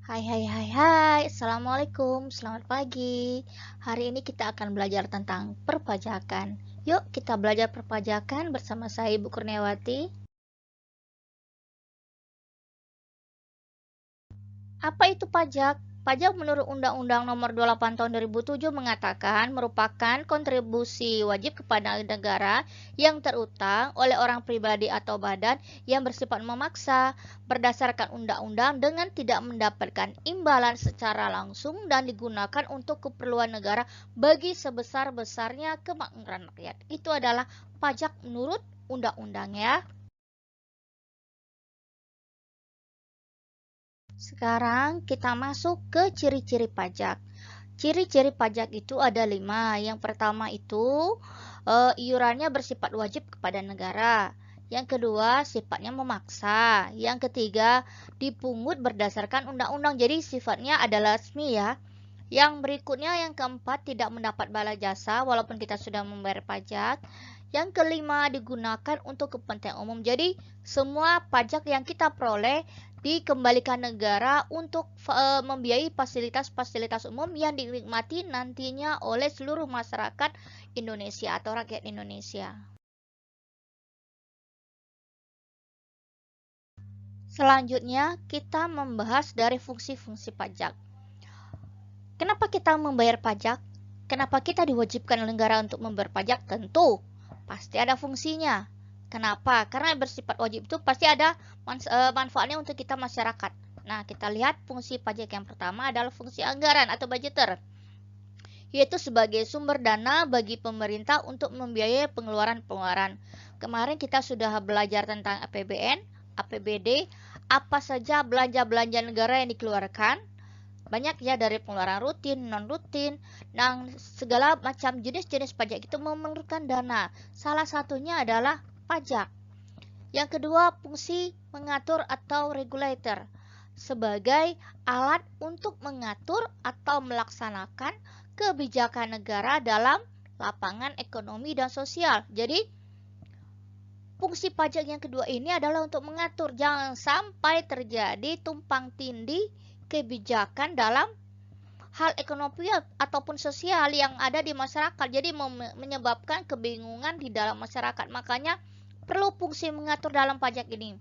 Hai hai hai hai, Assalamualaikum, selamat pagi. Hari ini kita akan belajar tentang perpajakan. Yuk kita belajar perpajakan bersama saya Ibu Kurniawati. Apa itu pajak? Pajak menurut Undang-Undang Nomor 28 Tahun 2007 mengatakan merupakan kontribusi wajib kepada negara yang terutang oleh orang pribadi atau badan yang bersifat memaksa berdasarkan undang-undang dengan tidak mendapatkan imbalan secara langsung dan digunakan untuk keperluan negara bagi sebesar-besarnya kemakmuran rakyat. Itu adalah pajak menurut undang-undang ya. Sekarang kita masuk ke ciri-ciri pajak. Ciri-ciri pajak itu ada 5. Yang pertama itu iurannya bersifat wajib kepada negara. Yang kedua, sifatnya memaksa. Yang ketiga, dipungut berdasarkan undang-undang. Jadi sifatnya adalah resmi ya. Yang berikutnya, yang keempat, tidak mendapat bala jasa walaupun kita sudah membayar pajak. Yang kelima, digunakan untuk kepentingan umum. Jadi semua pajak yang kita peroleh dikembalikan negara untuk membiayai fasilitas-fasilitas umum yang dinikmati nantinya oleh seluruh masyarakat Indonesia atau rakyat Indonesia. Selanjutnya, kita membahas dari fungsi-fungsi pajak. Kenapa kita membayar pajak? Kenapa kita diwajibkan negara untuk membayar pajak? Tentu, pasti ada fungsinya. Kenapa? Karena bersifat wajib itu pasti ada manfaatnya untuk kita masyarakat. Nah, kita lihat fungsi pajak yang pertama adalah fungsi anggaran atau budgeter, yaitu sebagai sumber dana bagi pemerintah untuk membiayai pengeluaran-pengeluaran. Kemarin kita sudah belajar tentang APBN, APBD, apa saja belanja-belanja negara yang dikeluarkan. Banyak ya, dari pengeluaran rutin, non-rutin, dan segala macam jenis-jenis pajak itu memerlukan dana. Salah satunya adalah pajak. Yang kedua, fungsi mengatur atau regulator sebagai alat untuk mengatur atau melaksanakan kebijakan negara dalam lapangan ekonomi dan sosial. Jadi, fungsi pajak yang kedua ini adalah untuk mengatur jangan sampai terjadi tumpang tindih kebijakan dalam hal ekonomi ataupun sosial yang ada di masyarakat. Jadi menyebabkan kebingungan di dalam masyarakat. Makanya perlu fungsi mengatur dalam pajak ini.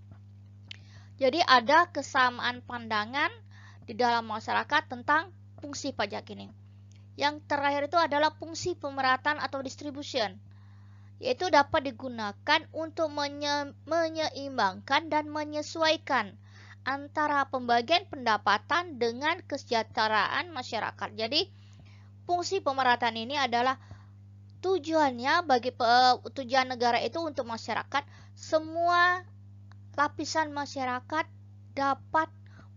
Jadi ada kesamaan pandangan di dalam masyarakat tentang fungsi pajak ini. Yang terakhir itu adalah fungsi pemerataan atau distribution, yaitu dapat digunakan untuk menyeimbangkan dan menyesuaikan antara pembagian pendapatan dengan kesejahteraan masyarakat. Jadi fungsi pemerataan ini adalah tujuannya bagi tujuan negara itu untuk masyarakat, semua lapisan masyarakat dapat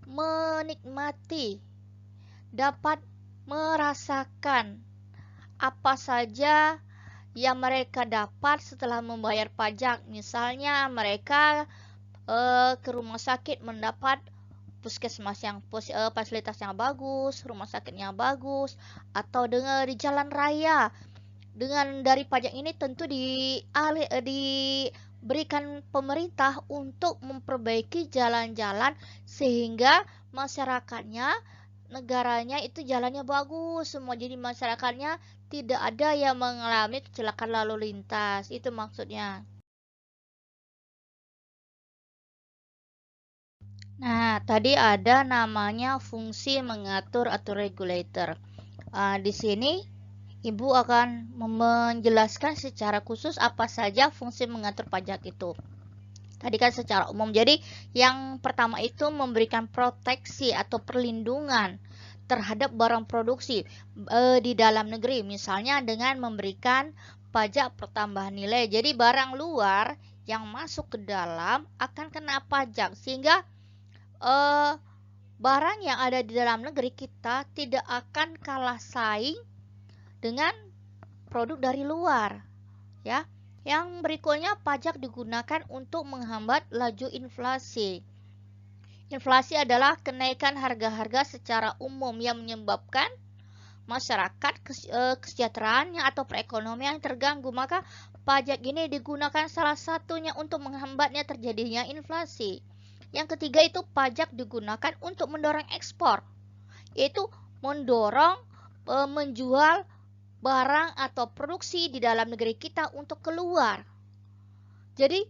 menikmati, dapat merasakan apa saja yang mereka dapat setelah membayar pajak. Misalnya mereka ke rumah sakit mendapat puskesmas yang fasilitas yang bagus, rumah sakitnya bagus, atau dengan di jalan raya. Dengan dari pajak ini tentu diberikan pemerintah untuk memperbaiki jalan-jalan sehingga masyarakatnya, negaranya itu jalannya bagus semua. Jadi masyarakatnya tidak ada yang mengalami kecelakaan lalu lintas. Itu maksudnya. Nah, tadi ada namanya fungsi mengatur atau regulator. Di sini Ibu akan menjelaskan secara khusus apa saja fungsi mengatur pajak itu. Tadi kan secara umum. Jadi yang pertama itu memberikan proteksi atau perlindungan terhadap barang produksi di dalam negeri. Misalnya dengan memberikan pajak pertambahan nilai. Jadi barang luar yang masuk ke dalam akan kena pajak. Sehingga barang yang ada di dalam negeri kita tidak akan kalah saing dengan produk dari luar, ya. Yang berikutnya, pajak digunakan untuk menghambat laju inflasi. Inflasi adalah kenaikan harga-harga secara umum yang menyebabkan masyarakat kesejahteraannya atau perekonomian terganggu. Maka pajak ini digunakan salah satunya untuk menghambatnya terjadinya inflasi. Yang ketiga itu pajak digunakan untuk mendorong ekspor, yaitu mendorong menjual barang atau produksi di dalam negeri kita untuk keluar. Jadi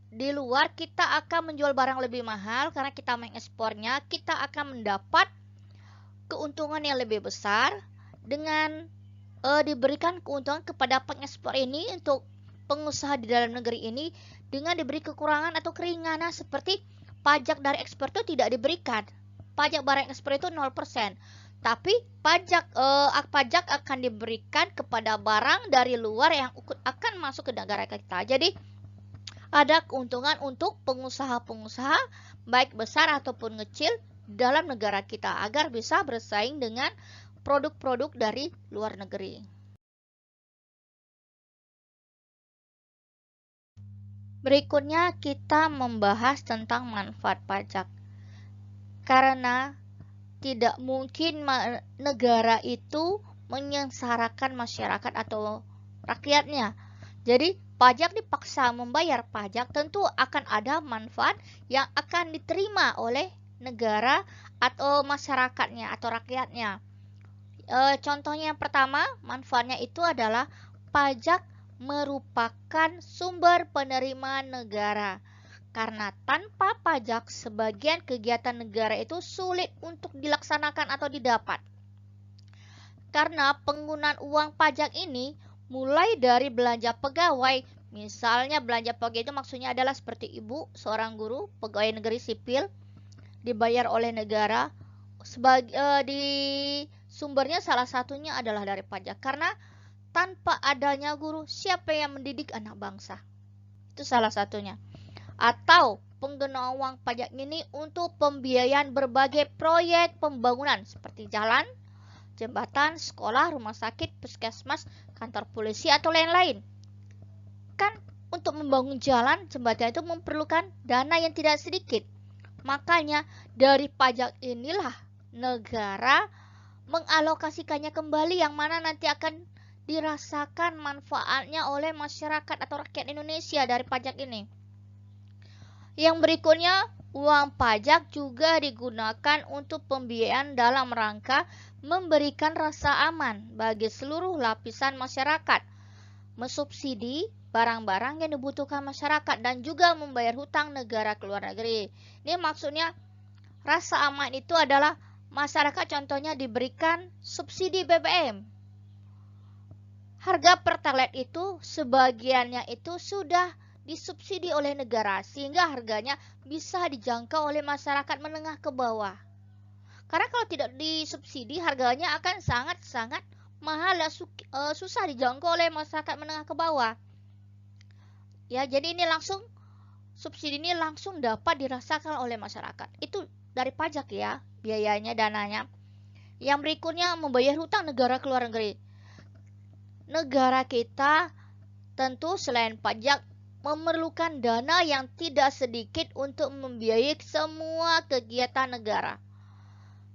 di luar kita akan menjual barang lebih mahal karena kita mengekspornya, kita akan mendapat keuntungan yang lebih besar dengan diberikan keuntungan kepada pengekspor ini untuk pengusaha di dalam negeri ini dengan diberi kekurangan atau keringanan seperti pajak dari ekspor itu tidak diberikan. Pajak barang ekspor itu 0%. Tapi pajak akan diberikan kepada barang dari luar yang akan masuk ke negara kita. Jadi ada keuntungan untuk pengusaha-pengusaha baik besar ataupun kecil dalam negara kita agar bisa bersaing dengan produk-produk dari luar negeri. Berikutnya kita membahas tentang manfaat pajak. Karena tidak mungkin negara itu menyengsarakan masyarakat atau rakyatnya. Jadi pajak dipaksa membayar pajak, tentu akan ada manfaat yang akan diterima oleh negara atau masyarakatnya atau rakyatnya. Contohnya yang pertama, manfaatnya itu adalah pajak merupakan sumber penerimaan negara. Karena tanpa pajak, sebagian kegiatan negara itu sulit untuk dilaksanakan atau didapat. Karena penggunaan uang pajak ini mulai dari belanja pegawai, misalnya belanja pegawai itu maksudnya adalah seperti ibu, seorang guru, pegawai negeri sipil, dibayar oleh negara, di sumbernya salah satunya adalah dari pajak. Karena tanpa adanya guru, siapa yang mendidik anak bangsa? Itu salah satunya. Atau penggunaan uang pajak ini untuk pembiayaan berbagai proyek pembangunan seperti jalan, jembatan, sekolah, rumah sakit, puskesmas, kantor polisi, atau lain-lain. Kan untuk membangun jalan, jembatan itu memerlukan dana yang tidak sedikit. Makanya dari pajak inilah negara mengalokasikannya kembali yang mana nanti akan dirasakan manfaatnya oleh masyarakat atau rakyat Indonesia dari pajak ini. Yang berikutnya, uang pajak juga digunakan untuk pembiayaan dalam rangka memberikan rasa aman bagi seluruh lapisan masyarakat, mensubsidi barang-barang yang dibutuhkan masyarakat, dan juga membayar hutang negara ke luar negeri. Ini maksudnya rasa aman itu adalah masyarakat contohnya diberikan subsidi BBM. Harga Pertalite itu sebagiannya itu sudah disubsidi oleh negara sehingga harganya bisa dijangkau oleh masyarakat menengah ke bawah. Karena kalau tidak disubsidi harganya akan sangat-sangat mahal dan susah dijangkau oleh masyarakat menengah ke bawah. Ya, jadi ini langsung subsidi ini langsung dapat dirasakan oleh masyarakat. Itu dari pajak ya, biayanya, dananya. Yang berikutnya membayar hutang negara ke luar negeri. Negara kita tentu selain pajak memerlukan dana yang tidak sedikit untuk membiayai semua kegiatan negara.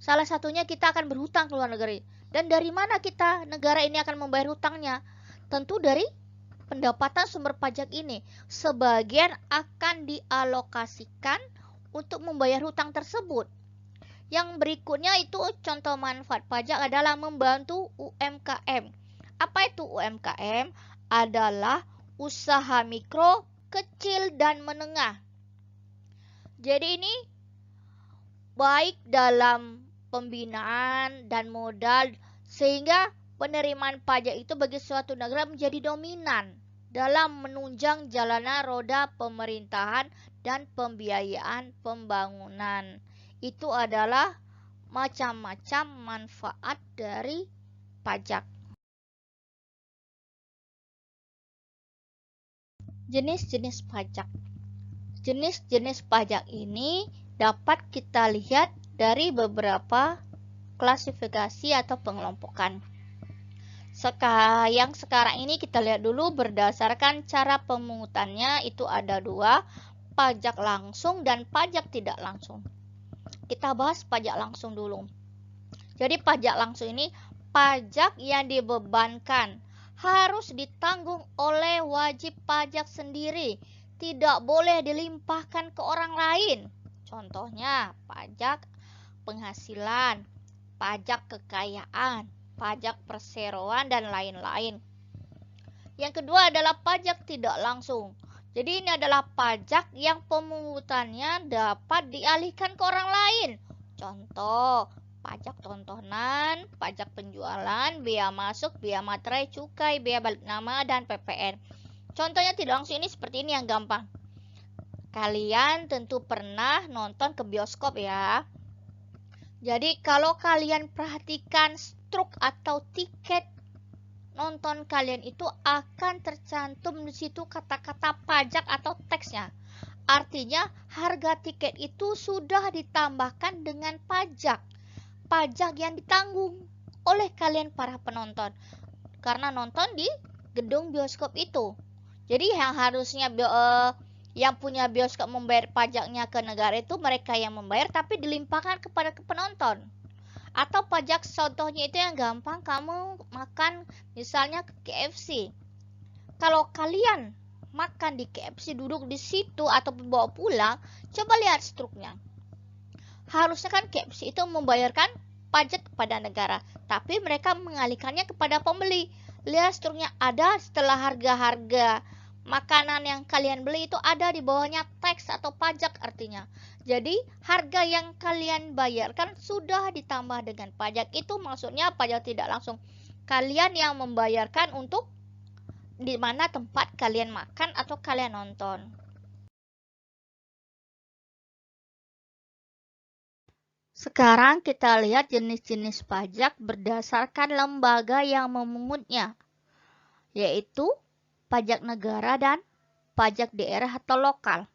Salah satunya kita akan berhutang ke luar negeri. Dan dari mana negara ini akan membayar hutangnya? Tentu dari pendapatan sumber pajak ini. Sebagian akan dialokasikan untuk membayar hutang tersebut. Yang berikutnya itu contoh manfaat pajak adalah membantu UMKM. Apa itu UMKM? Adalah usaha mikro, kecil, dan menengah. Jadi ini baik dalam pembinaan dan modal sehingga penerimaan pajak itu bagi suatu negara menjadi dominan dalam menunjang jalannya roda pemerintahan dan pembiayaan pembangunan. Itu adalah macam-macam manfaat dari pajak. Jenis-jenis pajak. Jenis-jenis pajak ini dapat kita lihat dari beberapa klasifikasi atau pengelompokan. Yang sekarang ini kita lihat dulu berdasarkan cara pemungutannya itu ada dua, pajak langsung dan pajak tidak langsung. Kita bahas pajak langsung dulu. Jadi pajak langsung ini pajak yang dibebankan, harus ditanggung oleh wajib pajak sendiri, tidak boleh dilimpahkan ke orang lain. Contohnya, pajak penghasilan, pajak kekayaan, pajak perseroan, dan lain-lain. Yang kedua adalah pajak tidak langsung. Jadi ini adalah pajak yang pemungutannya dapat dialihkan ke orang lain. Contoh, pajak tontonan, pajak penjualan, bea masuk, bea materai, cukai, bea balik nama, dan PPN. Contohnya tidak langsung ini seperti ini yang gampang. Kalian tentu pernah nonton ke bioskop ya. Jadi kalau kalian perhatikan struk atau tiket nonton kalian itu akan tercantum di situ kata-kata pajak atau teksnya. Artinya harga tiket itu sudah ditambahkan dengan pajak. Pajak yang ditanggung oleh kalian para penonton. Karena nonton di gedung bioskop itu. Jadi yang harusnya yang punya bioskop membayar pajaknya ke negara itu mereka yang membayar tapi dilimpahkan kepada penonton. Atau pajak contohnya itu yang gampang, kamu makan misalnya ke KFC. Kalau kalian makan di KFC duduk di situ atau bawa pulang, coba lihat struknya. Harusnya kan KFC itu membayarkan pajak kepada negara, tapi mereka mengalihkannya kepada pembeli. Lihat struknya, ada setelah harga-harga makanan yang kalian beli itu ada di bawahnya tax atau pajak artinya. Jadi harga yang kalian bayarkan sudah ditambah dengan pajak. Itu maksudnya pajak tidak langsung. Kalian yang membayarkan untuk di mana tempat kalian makan atau kalian nonton. Sekarang kita lihat jenis-jenis pajak berdasarkan lembaga yang memungutnya, yaitu pajak negara dan pajak daerah atau lokal.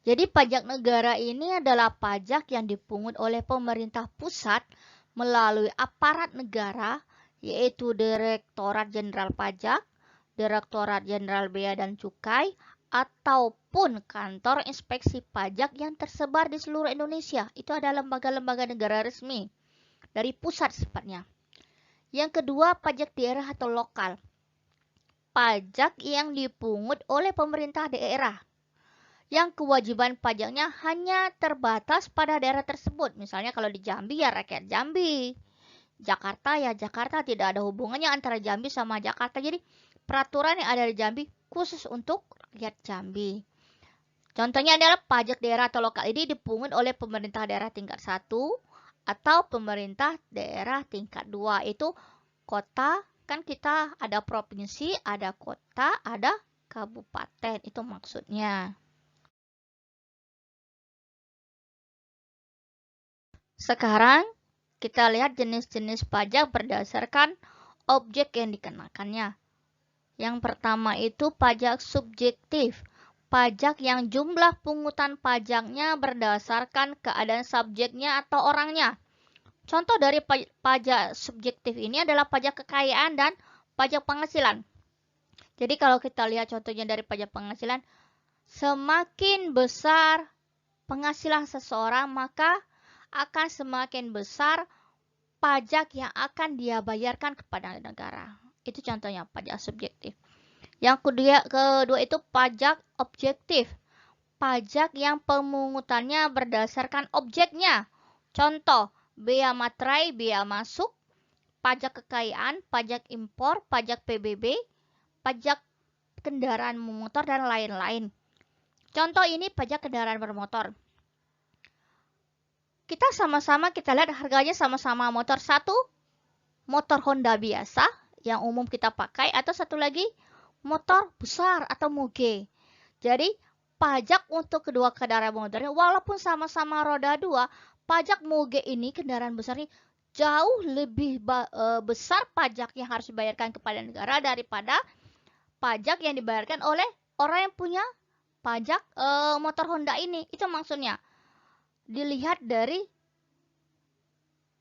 Jadi pajak negara ini adalah pajak yang dipungut oleh pemerintah pusat melalui aparat negara, yaitu Direktorat Jenderal Pajak, Direktorat Jenderal Bea dan Cukai, ataupun kantor inspeksi pajak yang tersebar di seluruh Indonesia. Itu adalah lembaga-lembaga negara resmi dari pusat sifatnya. Yang kedua, pajak daerah atau lokal. Pajak yang dipungut oleh pemerintah daerah, yang kewajiban pajaknya hanya terbatas pada daerah tersebut. Misalnya kalau di Jambi ya rakyat Jambi, Jakarta ya Jakarta, tidak ada hubungannya antara Jambi sama Jakarta. Jadi peraturan yang ada di Jambi khusus untuk rakyat Jambi. Contohnya adalah pajak daerah atau lokal ini dipungut oleh pemerintah daerah tingkat 1 atau pemerintah daerah tingkat 2. Itu kota, kan kita ada provinsi, ada kota, ada kabupaten. Itu maksudnya. Sekarang kita lihat jenis-jenis pajak berdasarkan objek yang dikenakannya. Yang pertama itu pajak subjektif. Pajak yang jumlah pungutan pajaknya berdasarkan keadaan subjeknya atau orangnya. Contoh dari pajak subjektif ini adalah pajak kekayaan dan pajak penghasilan. Jadi kalau kita lihat contohnya dari pajak penghasilan, semakin besar penghasilan seseorang, maka akan semakin besar pajak yang akan dia bayarkan kepada negara. Itu contohnya pajak subjektif. Yang kedua itu pajak objektif. Pajak yang pemungutannya berdasarkan objeknya. Contoh, bea materai, bea masuk, pajak kekayaan, pajak impor, pajak PBB, pajak kendaraan bermotor, dan lain-lain. Contoh ini pajak kendaraan bermotor. Kita sama-sama kita lihat harganya sama-sama motor satu, motor Honda biasa yang umum kita pakai, atau satu lagi motor besar atau moge. Jadi pajak untuk kedua kendaraan motornya walaupun sama-sama roda 2, pajak moge ini kendaraan besar ini jauh lebih besar pajak yang harus dibayarkan kepada negara daripada pajak yang dibayarkan oleh orang yang punya pajak motor Honda ini. Itu maksudnya. Dilihat dari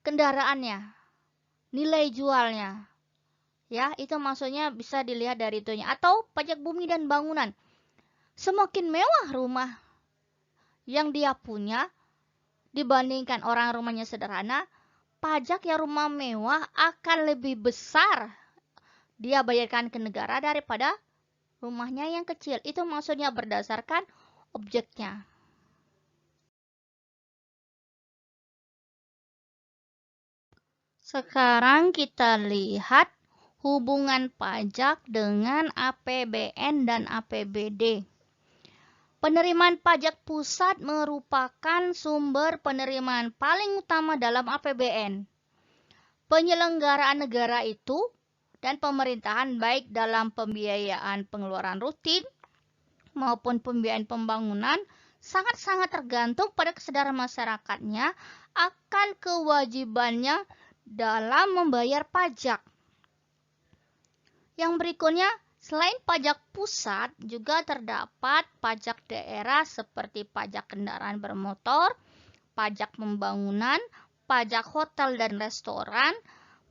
kendaraannya, nilai jualnya. Ya, itu maksudnya bisa dilihat dari itunya. Atau pajak bumi dan bangunan. Semakin mewah rumah yang dia punya dibandingkan orang rumahnya sederhana, pajak yang rumah mewah akan lebih besar dia bayarkan ke negara daripada rumahnya yang kecil. Itu maksudnya berdasarkan objeknya. Sekarang kita lihat hubungan pajak dengan APBN dan APBD. Penerimaan pajak pusat merupakan sumber penerimaan paling utama dalam APBN. Penyelenggaraan negara itu dan pemerintahan baik dalam pembiayaan pengeluaran rutin maupun pembiayaan pembangunan sangat-sangat tergantung pada kesadaran masyarakatnya akan kewajibannya dalam membayar pajak. Yang berikutnya, selain pajak pusat, juga terdapat pajak daerah seperti pajak kendaraan bermotor, pajak pembangunan, pajak hotel dan restoran,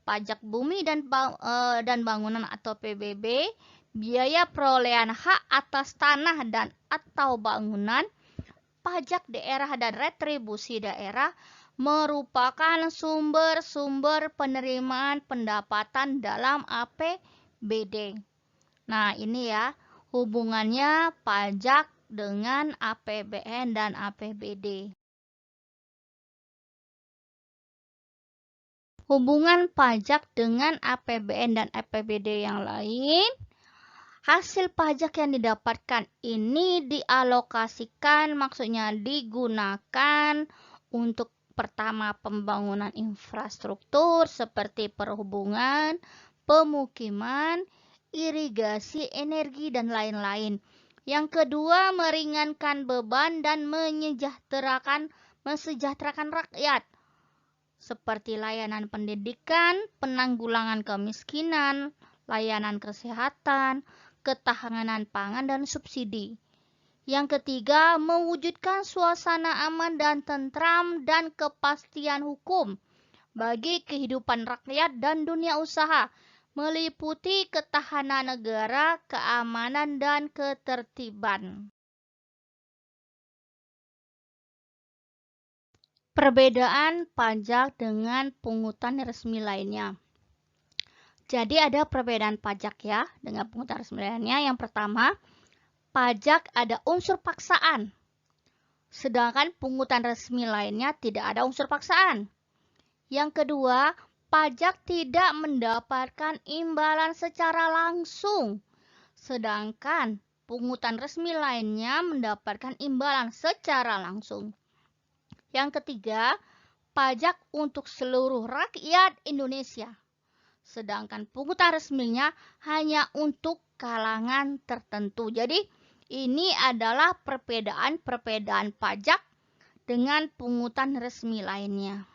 pajak bumi dan bangunan atau PBB, biaya perolehan hak atas tanah dan atau bangunan, pajak daerah dan retribusi daerah merupakan sumber-sumber penerimaan pendapatan dalam APBD. Nah, ini ya hubungannya pajak dengan APBN dan APBD. Hubungan pajak dengan APBN dan APBD yang lain, hasil pajak yang didapatkan ini dialokasikan, maksudnya digunakan untuk pertama pembangunan infrastruktur seperti perhubungan, pemukiman, irigasi, energi, dan lain-lain. Yang kedua, meringankan beban dan mensejahterakan rakyat seperti layanan pendidikan, penanggulangan kemiskinan, layanan kesehatan, ketahanan pangan, dan subsidi. Yang ketiga, mewujudkan suasana aman dan tentram dan kepastian hukum bagi kehidupan rakyat dan dunia usaha, meliputi ketahanan negara, keamanan, dan ketertiban. Perbedaan pajak dengan pungutan resmi lainnya. Jadi ada perbedaan pajak ya dengan pungutan resmi lainnya. Yang pertama, pajak ada unsur paksaan. Sedangkan pungutan resmi lainnya tidak ada unsur paksaan. Yang kedua, pajak tidak mendapatkan imbalan secara langsung. Sedangkan pungutan resmi lainnya mendapatkan imbalan secara langsung. Yang ketiga, pajak untuk seluruh rakyat Indonesia. Sedangkan pungutan resminya hanya untuk kalangan tertentu. Jadi, ini adalah perbedaan pajak dengan pungutan resmi lainnya.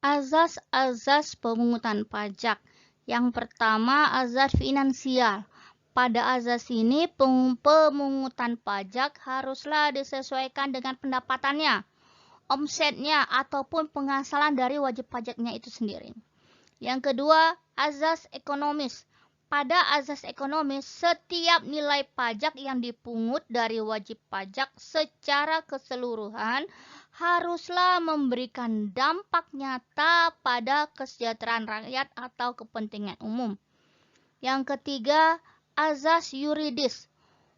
Azas-azas pemungutan pajak. Yang pertama, azas finansial. Pada azas ini, pemungutan pajak haruslah disesuaikan dengan pendapatannya, omsetnya, ataupun penghasilan dari wajib pajaknya itu sendiri. Yang kedua, azas ekonomis. Pada azas ekonomis, setiap nilai pajak yang dipungut dari wajib pajak secara keseluruhan haruslah memberikan dampak nyata pada kesejahteraan rakyat atau kepentingan umum. Yang ketiga, azas yuridis.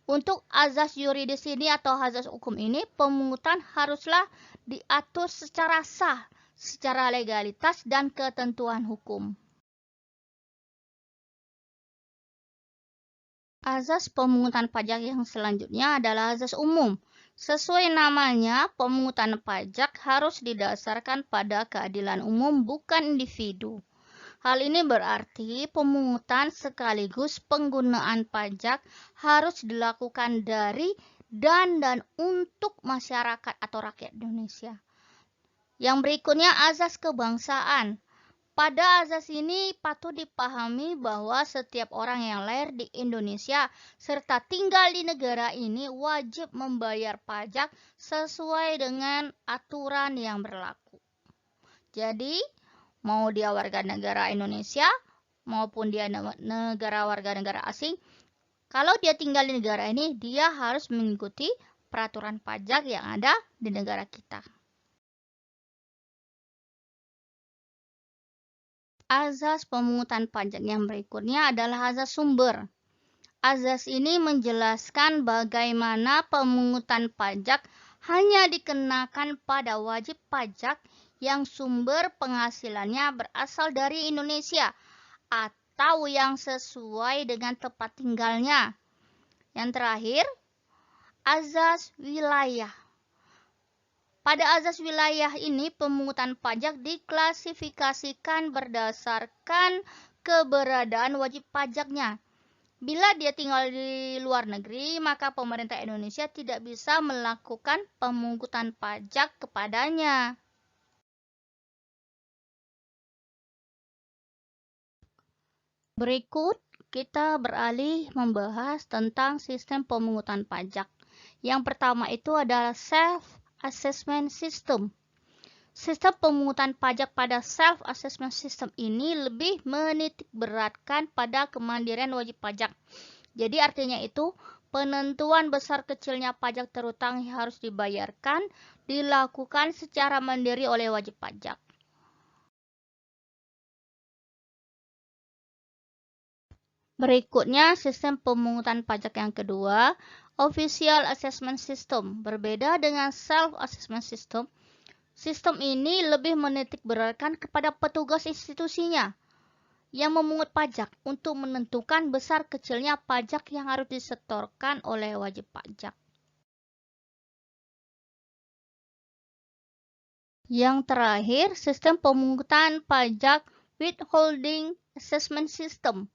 Untuk azas yuridis ini atau azas hukum ini, pemungutan haruslah diatur secara sah, secara legalitas dan ketentuan hukum. Azas pemungutan pajak yang selanjutnya adalah azas umum. Sesuai namanya, pemungutan pajak harus didasarkan pada keadilan umum, bukan individu. Hal ini berarti pemungutan sekaligus penggunaan pajak harus dilakukan dari dan untuk masyarakat atau rakyat Indonesia. Yang berikutnya, azas kebangsaan. Pada azas ini patut dipahami bahwa setiap orang yang lahir di Indonesia serta tinggal di negara ini wajib membayar pajak sesuai dengan aturan yang berlaku. Jadi, mau dia warga negara Indonesia maupun dia warga negara asing, kalau dia tinggal di negara ini, dia harus mengikuti peraturan pajak yang ada di negara kita. Azas pemungutan pajak yang berikutnya adalah azas sumber. Azas ini menjelaskan bagaimana pemungutan pajak hanya dikenakan pada wajib pajak yang sumber penghasilannya berasal dari Indonesia atau yang sesuai dengan tempat tinggalnya. Yang terakhir, azas wilayah. Pada azas wilayah ini, pemungutan pajak diklasifikasikan berdasarkan keberadaan wajib pajaknya. Bila dia tinggal di luar negeri, maka pemerintah Indonesia tidak bisa melakukan pemungutan pajak kepadanya. Berikut kita beralih membahas tentang sistem pemungutan pajak. Yang pertama itu adalah self-assessment system. Sistem pemungutan pajak pada self-assessment system ini lebih menitikberatkan pada kemandirian wajib pajak. Jadi artinya itu, penentuan besar kecilnya pajak terutang yang harus dibayarkan dilakukan secara mandiri oleh wajib pajak. Berikutnya, sistem pemungutan pajak yang kedua, Official Assessment System. Berbeda dengan Self-Assessment System, sistem ini lebih menitikberatkan kepada petugas institusinya yang memungut pajak untuk menentukan besar kecilnya pajak yang harus disetorkan oleh wajib pajak. Yang terakhir, sistem pemungutan pajak Withholding Assessment System.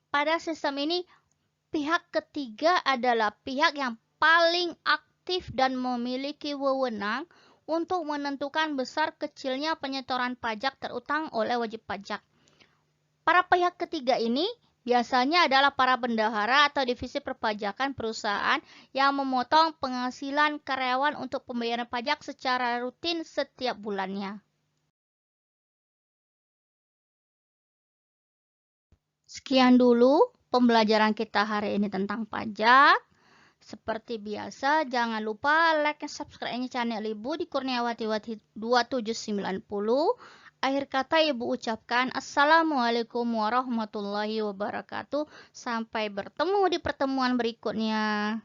Pada sistem ini, pihak ketiga adalah pihak yang paling aktif dan memiliki wewenang untuk menentukan besar kecilnya penyetoran pajak terutang oleh wajib pajak. Para pihak ketiga ini biasanya adalah para bendahara atau divisi perpajakan perusahaan yang memotong penghasilan karyawan untuk pembayaran pajak secara rutin setiap bulannya. Sekian dulu pembelajaran kita hari ini tentang pajak. Seperti biasa, jangan lupa like dan subscribe channel Ibu di Kurniawati 2790. Akhir kata Ibu ucapkan Assalamualaikum warahmatullahi wabarakatuh. Sampai bertemu di pertemuan berikutnya.